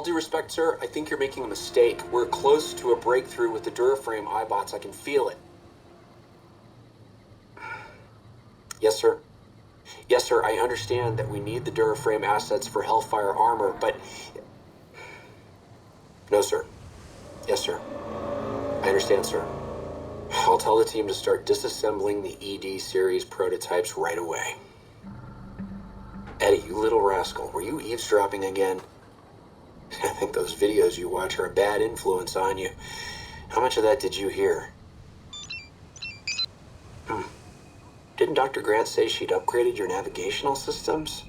due respect, sir, I think you're making a mistake. We're close to a breakthrough with the Duraframe iBots. I can feel it. Yes, sir. Yes, sir, I understand that we need the Duraframe assets for Hellfire armor, but... No, sir. Yes, sir. I understand, sir. I'll tell the team to start disassembling the ED series prototypes right away. Eddie, you little rascal, were you eavesdropping again? I think those videos you watch are a bad influence on you. How much of that did you hear? Didn't Dr. Grant say she'd upgraded your navigational systems?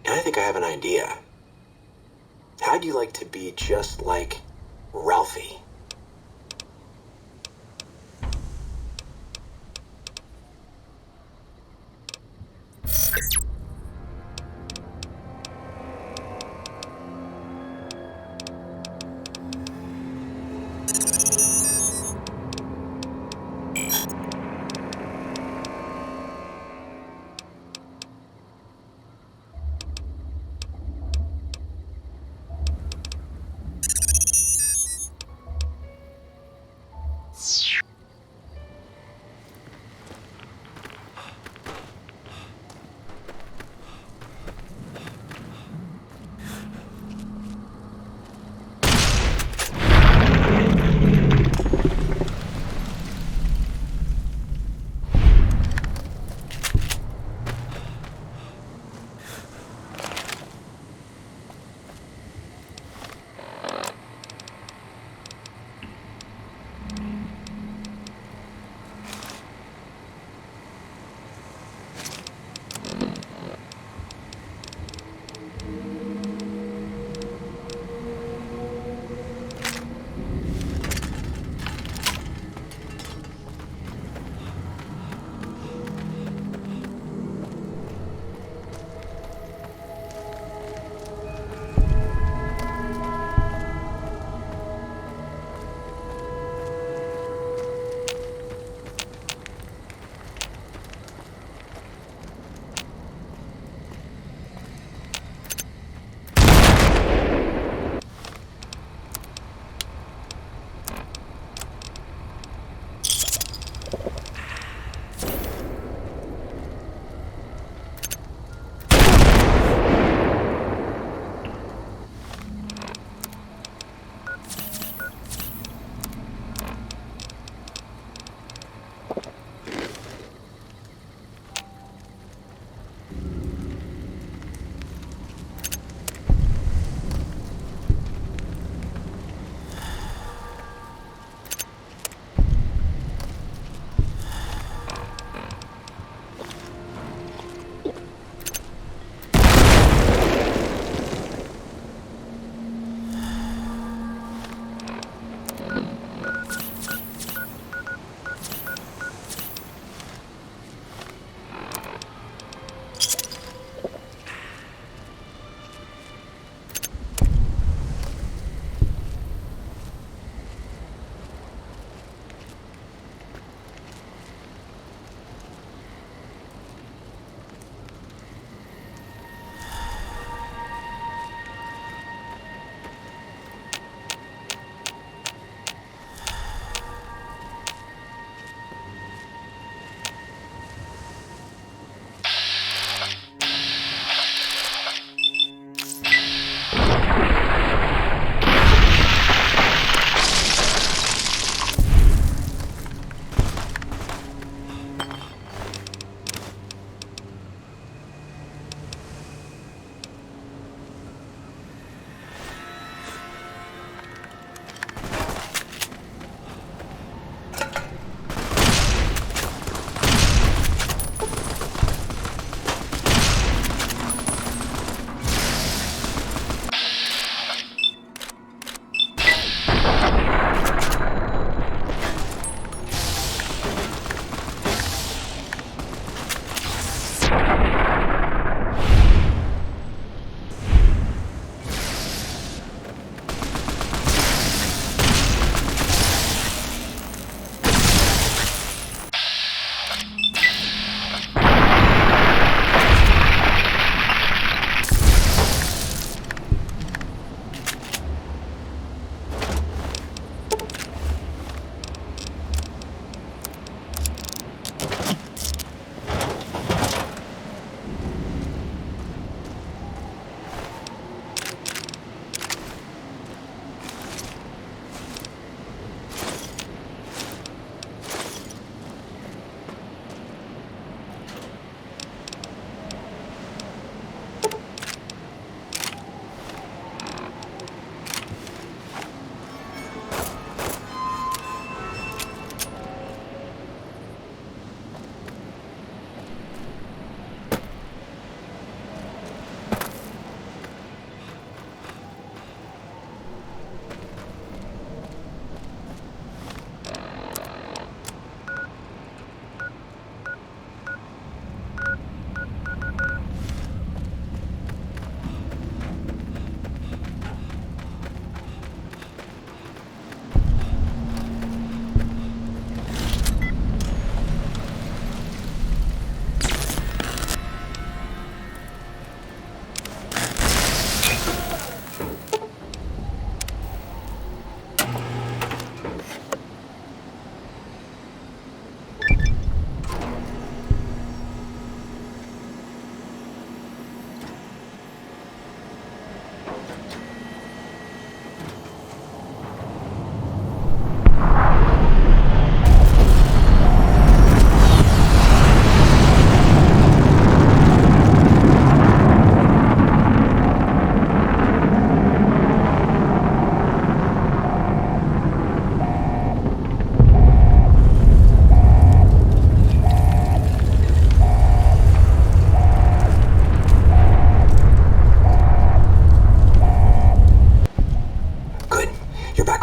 And I think I have an idea. How'd you like to be just like Ralphie?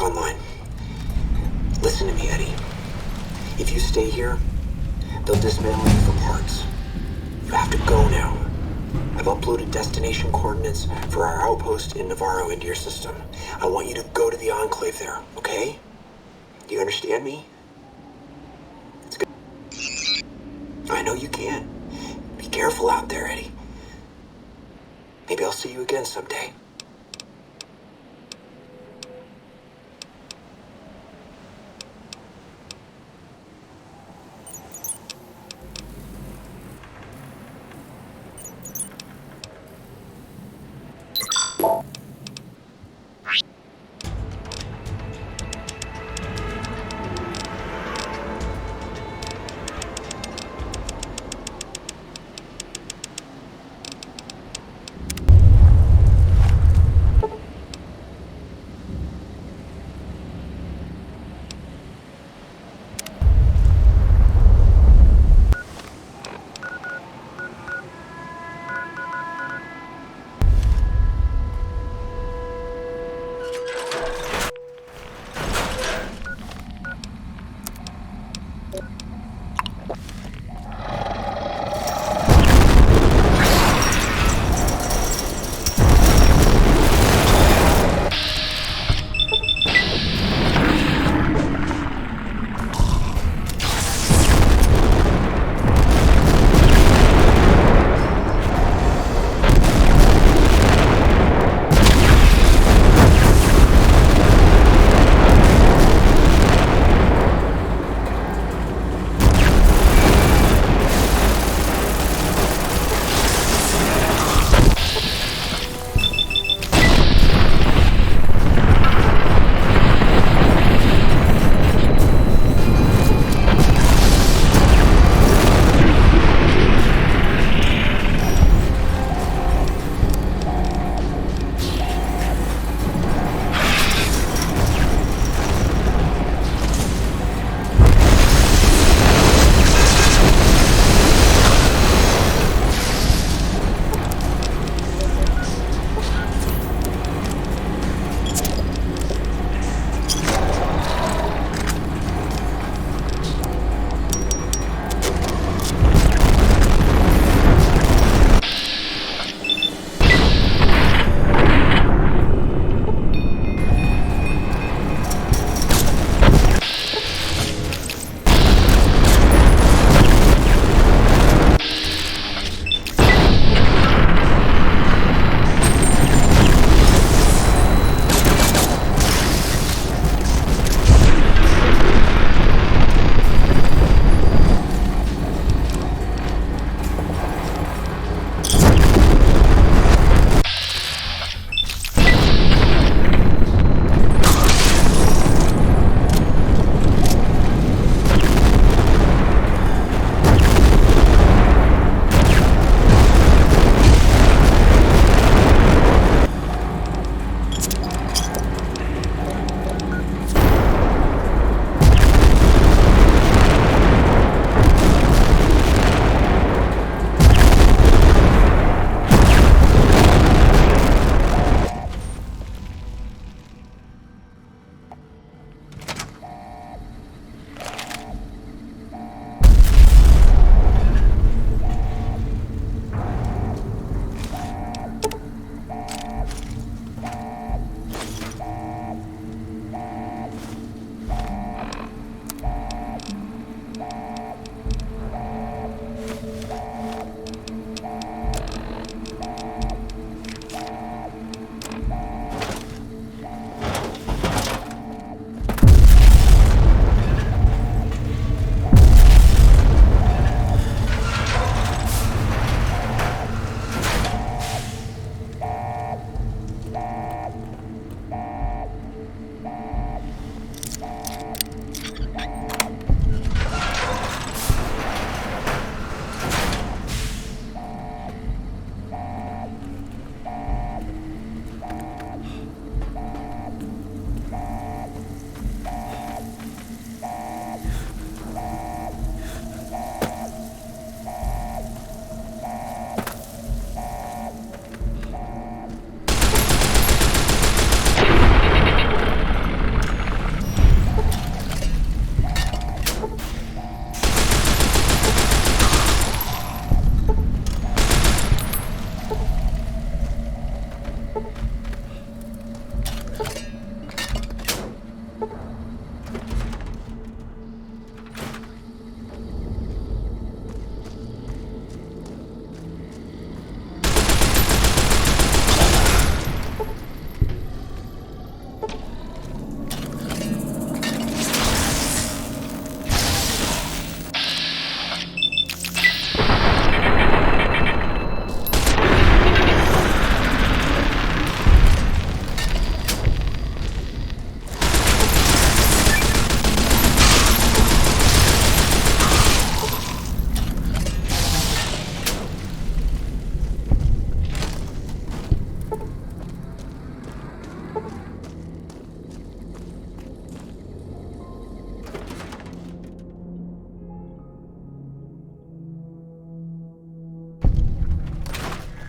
online. Listen to me, Eddie. If you stay here, they'll dismantle you for parts. You have to go now. I've uploaded destination coordinates for our outpost in Navarro into your system. I want you to go to the Enclave there, okay? Do you understand me? It's good. I know you can. Be careful out there, Eddie. Maybe I'll see you again someday.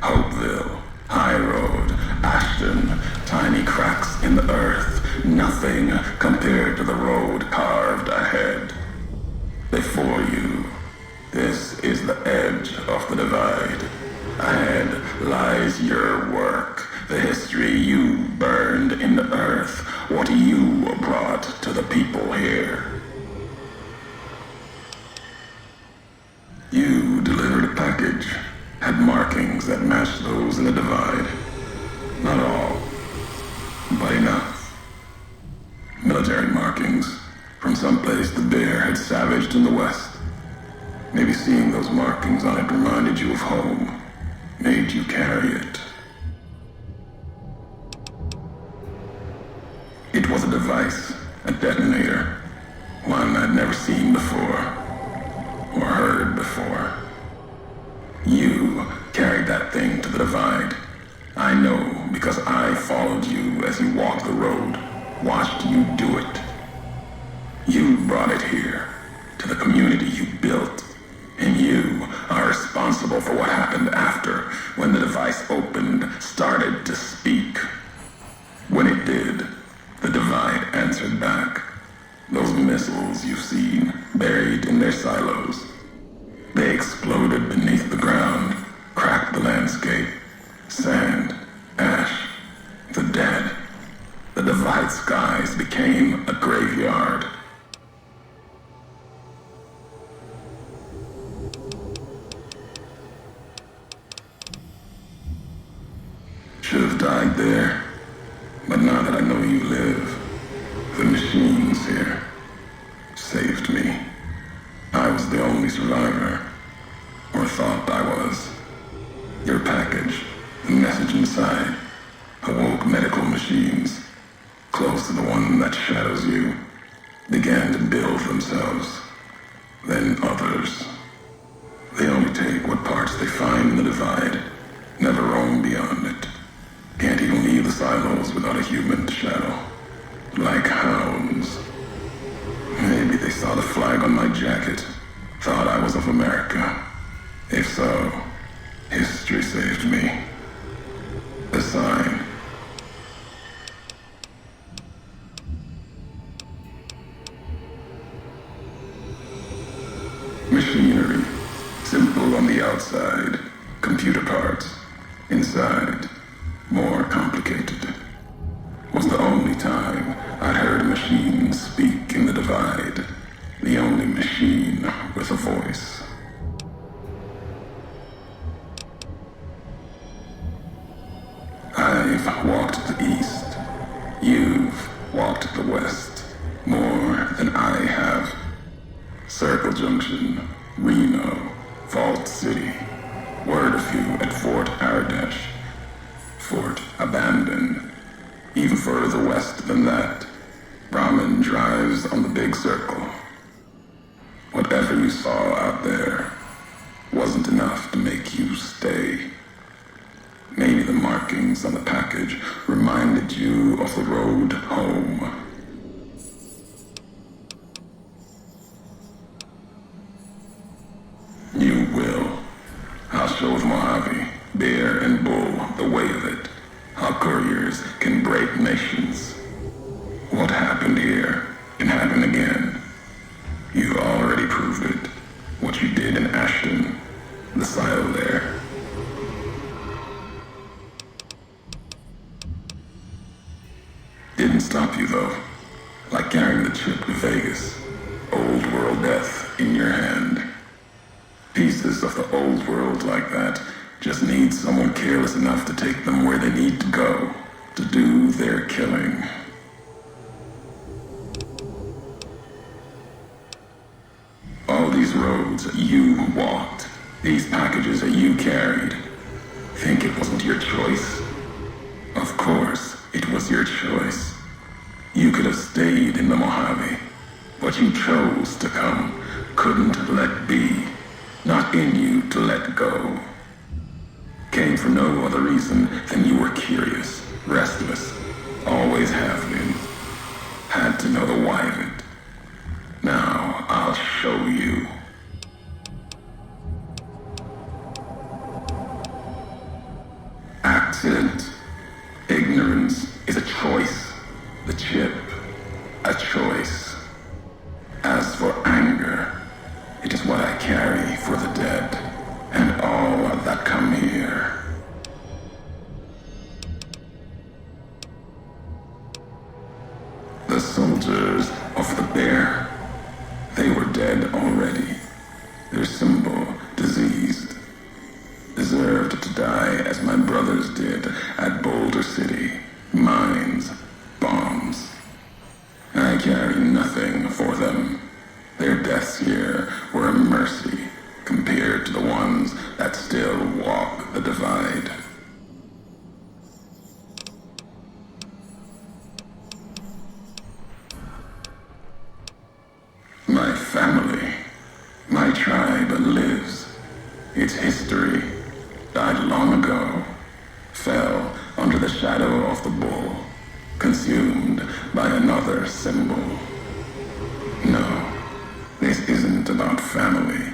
Hopeville, Highroad, Ashton, tiny cracks in the earth, nothing compared to the road carved ahead. Before you, this is the edge of the divide. Ahead lies your work, the history you burned in the earth, what you brought to the people here. You delivered a package, had markings that matched those in the divide. Not all, but enough. Military markings from someplace the bear had savaged in the west. Maybe seeing those markings on it reminded you of home, made you carry it. It was a device, a detonator, one I'd never seen before, or heard before. You carried that thing to the divide. I know because I followed you as you walked the road, watched you do it. You brought it here, to the community you built, and you are responsible for what happened after, when the device opened, started to speak. When it did, the divide answered back. Those missiles you've seen, buried in their silos. They exploded beneath the ground, cracked the landscape. Sand, ash, the dead. The divide skies became a graveyard. Should have died there, but now that I know you live, the machines here saved me. I was the only survivor, or thought I was. Your package, the message inside, awoke medical machines, close to the one that shadows you, began to build themselves. Then others. They only take what parts they find in the divide, never roam beyond it. Can't even leave the silos without a human to shadow. Like hounds. Maybe they saw the flag on my jacket, thought I was of America. If so, history saved me. A sign. Machinery. Simple on the outside. Computer parts. Inside. More complicated. Was the only time I'd heard a machine speak in the divide. The only machine with a voice. I've walked the east. You've walked the west. More than I have. Circle Junction, Reno, Vault City. Word of you at Fort Ardash. Fort abandoned. Even further west than that, Brahmin drives on the big circle. Whatever you saw out there wasn't enough to make you stay. Maybe the markings on the package reminded you of the road home. You will. I'll show the Mojave, Bear and Bull the way of it. How couriers can break nations. What happened here can happen again. You already proved it. What you did in Ashton, the silo there. Didn't stop you though. Like pieces of the old world like that just need someone careless enough to take them where they need to go to do their killing. All these roads that you walked, these packages that you carried, think it wasn't your choice? Of course, it was your choice. You could have stayed in the Mojave, but you chose to come, couldn't let be, not in you to let go. Came for no other reason than you were curious, restless, always have been. Had to know the why of it. Now I'll show you. Accident. Ignorance is a choice. The chip, a choice. As for anger, it is what I carry for the dead and all that come here. The soldiers of the bear, they were dead already. Their symbol, diseased, deserved to die as my brothers did at Boulder City. Mines, bombs. I carry nothing for them. Their deaths here were a mercy compared to the ones that still walk the divide. My family, my tribe lives. Its history died long ago, fell under the shadow of the bull, consumed by another symbol. No, this isn't about family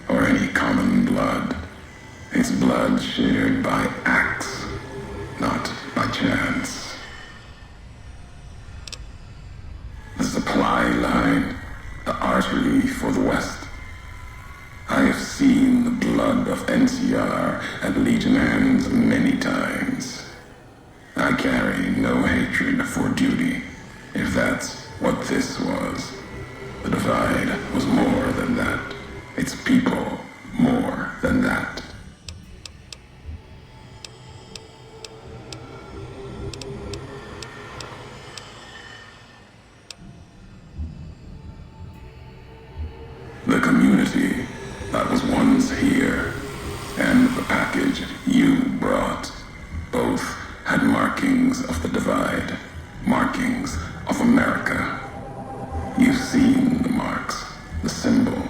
or any common blood. It's blood shared by acts, not by chance. The supply line, the artery for the West. I have seen the blood of NCR at Legion hands many times. I carry no hatred for duty, if that's what this was. The divide was more than that. Its people more than that. The community that was once here, and the package you brought, both had markings of the divide, markings of America. You've seen the marks, the symbol,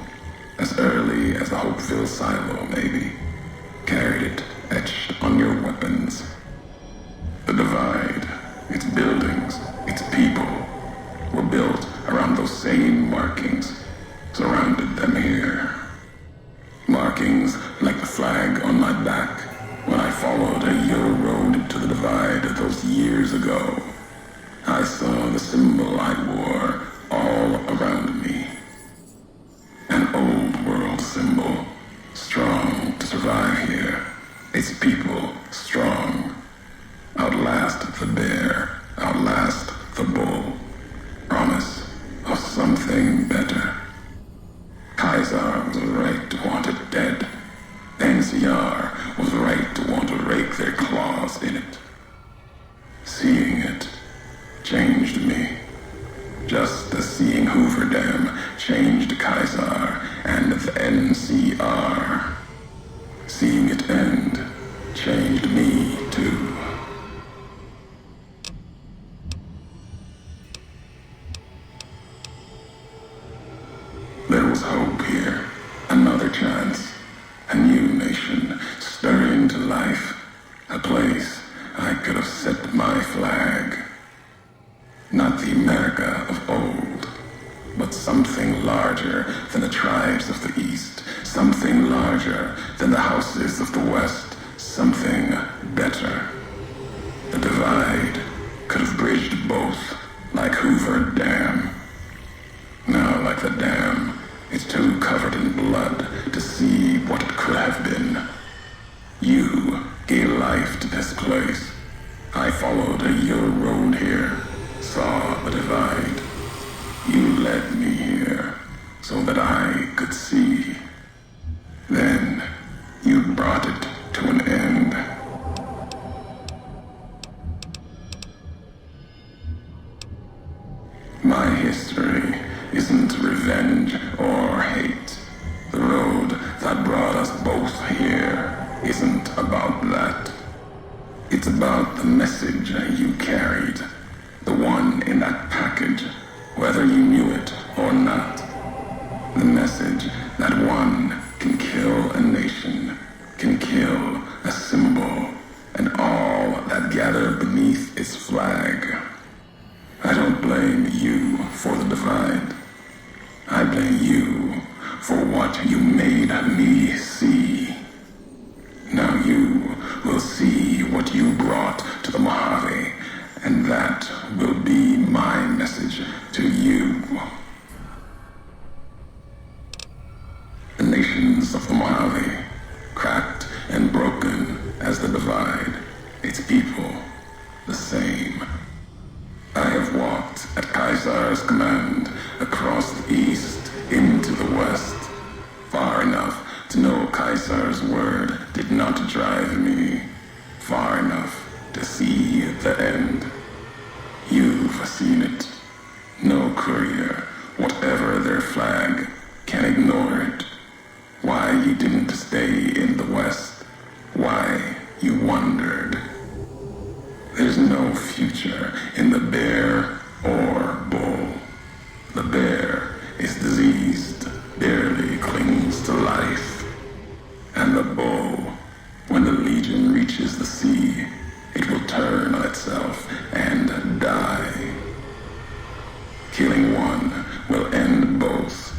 as early as the Hopeville silo, maybe. Carried it etched on your weapons. The divide, its buildings, its people, were built around those same markings, surrounded them here. Markings like the flag on my back when I followed your road to the divide those years ago. I saw the symbol I wore all around me. An old world symbol, strong to survive here. Its people strong. Outlast the bear, outlast the bull. Promise of something better. Kaiser was right to want it dead. NCR was right to want to rake their claws in it. Seeing it changed me. Just as seeing Hoover Dam changed Kaiser and the NCR. Seeing it end changed me too. There was hope here, another chance, a new nation stirring to life, a place I could have set my flag. Not the America of old, but something larger than the tribes of the East, something larger than the houses of the West, something better. The divide could have bridged both, like Hoover Dam. Now, like the dam, it's too covered in blood to see what it could have been. You gave life to this place. I followed your road here, saw the divide. You led me here so that I could see. Then My history isn't revenge or hate. The road that brought us both here isn't about that. It's about the message you carried, the one in that package, whether you knew it or not. The message that one can kill a nation, can kill a symbol, and all that gather beneath its flag. I don't blame you for the divide. I blame you for what you made me see. Now you will see what you brought to the Mojave, and that will be my message to you. The nations of the Mojave, cracked and broken as the divide, its people the same. I have walked at Caesar's command across the east into the west, far enough to know Caesar's word did not drive me, far enough to see the end. You've seen it. No courier, whatever their flag, can ignore it. Why you didn't stay in the west, why you wondered. There's no future in the bear or bull. The bear is diseased, barely clings to life. And the bull, when the legion reaches the sea, it will turn on itself and die. Killing one will end both,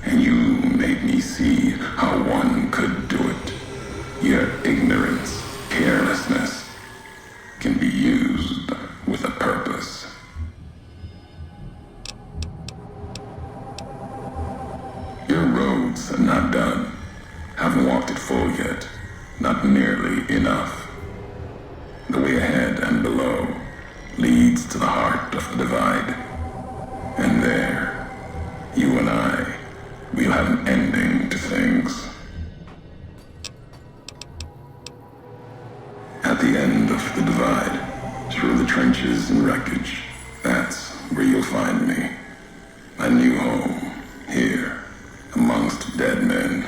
and you made me see how one could do it. Your ignorance, carelessness, can be used with a purpose. Your road's not done. Haven't walked it full yet. Not nearly enough. The way ahead and below leads to the heart of the divide. And there, you and I, we'll have an ending to things. At the end of the divide, through the trenches and wreckage, that's where you'll find me. My new home, here, amongst dead men.